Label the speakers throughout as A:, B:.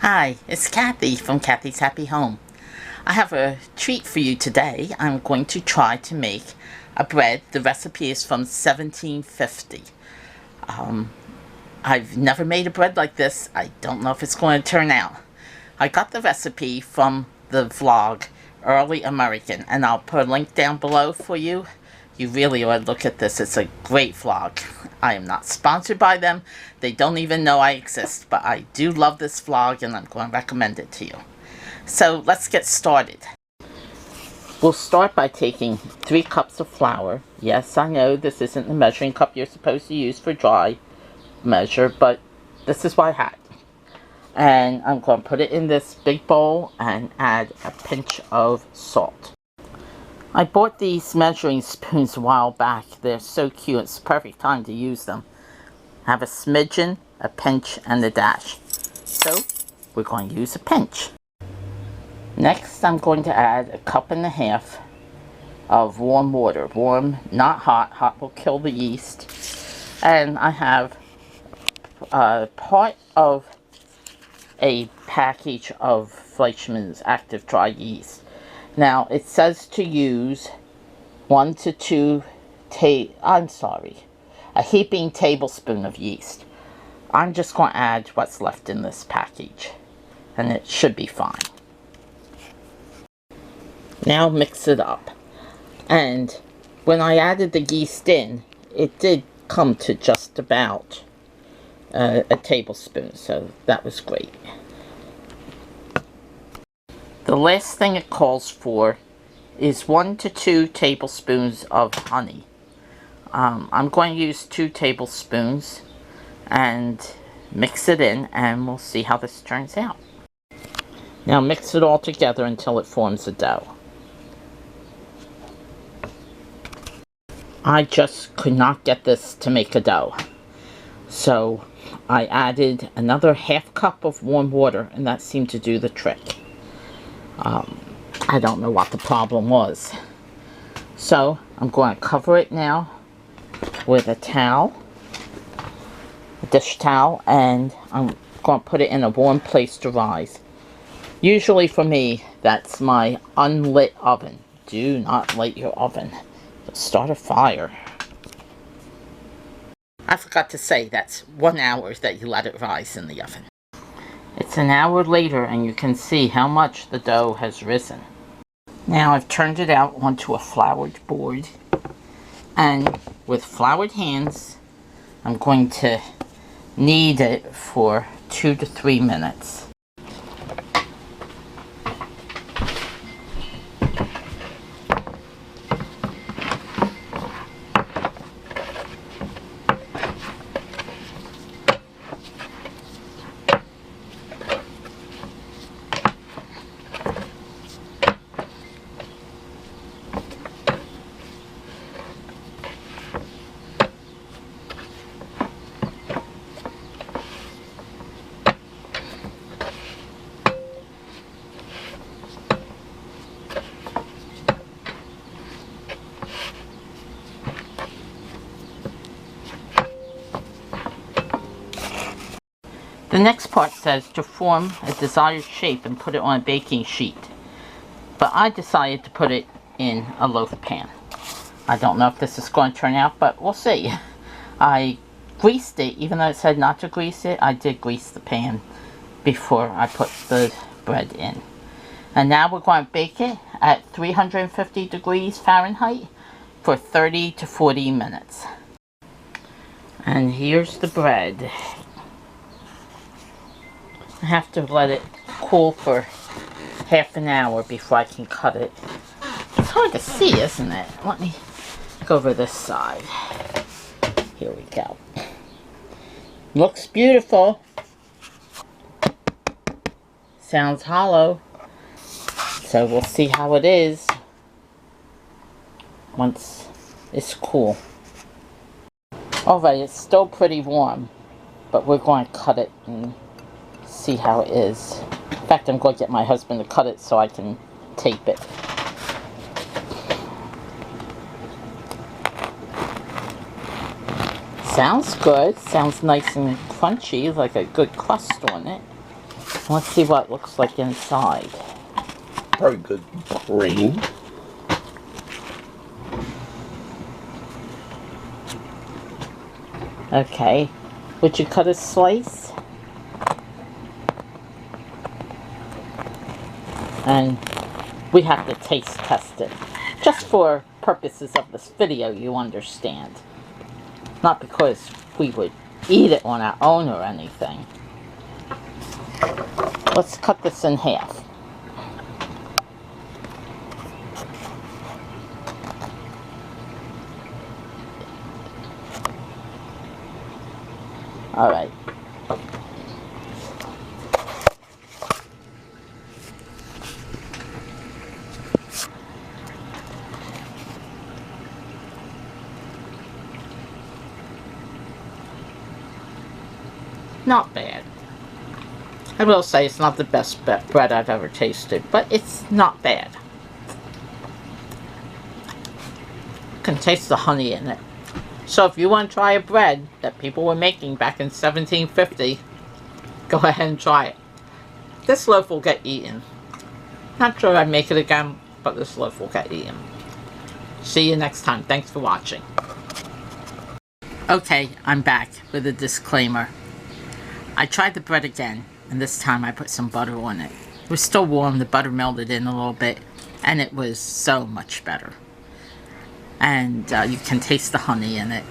A: Hi, it's Kathy from Kathy's Happy Home. I have a treat for you today. I'm going to try to make a bread. The recipe is from 1750. I've never made a bread like this. I don't know if it's going to turn out. I got the recipe from the vlog Early American, and I'll put a link down below for you. You really ought to look at this. It's a great vlog. I am not sponsored by them. They don't even know I exist, but I do love this vlog and I'm going to recommend it to you. So let's get started. We'll start by taking 3 cups of flour. Yes, I know this isn't the measuring cup you're supposed to use for dry measure, but this is what I had. And I'm going to put it in this big bowl and add a pinch of salt. I bought these measuring spoons a while back. They're so cute. It's the perfect time to use them. I have a smidgen, a pinch, and a dash. So we're going to use a pinch. Next, I'm going to add a 1.5 cups of warm water. Warm, not hot. Hot will kill the yeast. And I have part of a package of Fleischmann's active dry yeast. Now, it says to use 1 to 2 a heaping tablespoon of yeast. I'm just going to add what's left in this package, and it should be fine. Now mix it up. And when I added the yeast in, it did come to just about a tablespoon, so that was great. The last thing it calls for is 1 to 2 tablespoons of honey. I'm going to use 2 tablespoons and mix it in, and we'll see how this turns out. Now mix it all together until it forms a dough. I just could not get this to make a dough. So I added another 1/2 cup of warm water, and that seemed to do the trick. I don't know what the problem was. So I'm going to cover it now with a towel, a dish towel, and I'm going to put it in a warm place to rise. Usually for me, that's my unlit oven. Do not light your oven. It'll start a fire. I forgot to say that's 1 hour that you let it rise in the oven. It's an hour later and you can see how much the dough has risen. Now I've turned it out onto a floured board, and with floured hands I'm going to knead it for 2 to 3 minutes. The next part says to form a desired shape and put it on a baking sheet. But I decided to put it in a loaf pan. I don't know if this is going to turn out, but we'll see. I greased it, even though it said not to grease it, I did grease the pan before I put the bread in. And now we're going to bake it at 350 degrees Fahrenheit for 30 to 40 minutes. And here's the bread. I have to let it cool for half an hour before I can cut it. It's hard to see, isn't it? Let me go over this side. Here we go. Looks beautiful. Sounds hollow. So we'll see how it is once it's cool. Alright, it's still pretty warm, but we're going to cut it and see how it is. In fact, I'm going to get my husband to cut it so I can tape it. Sounds good. Sounds nice and crunchy, like a good crust on it. Let's see what it looks like inside.
B: Very good cream.
A: Okay. Would you cut a slice? And we have to taste test it. Just for purposes of this video, you understand. Not because we would eat it on our own or anything. Let's cut this in half. All right. Not bad. I will say it's not the best bread I've ever tasted, but it's not bad. You can taste the honey in it. So if you want to try a bread that people were making back in 1750, go ahead and try it. This loaf will get eaten. Not sure I'd make it again, but this loaf will get eaten. See you next time. Thanks for watching. Okay, I'm back with a disclaimer. I tried the bread again, and this time I put some butter on it. It was still warm, the butter melted in a little bit, and it was so much better. And you can taste the honey in it.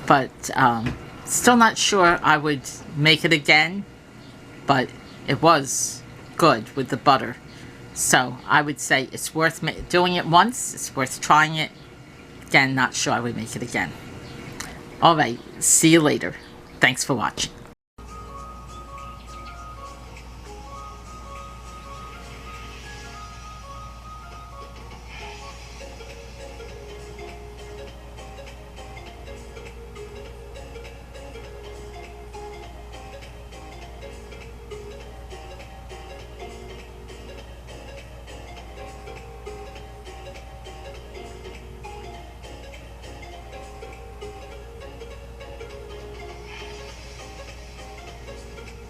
A: But still not sure I would make it again, but it was good with the butter. So I would say it's worth doing it once, it's worth trying it. Again, not sure I would make it again. Alright, see you later. Thanks for watching.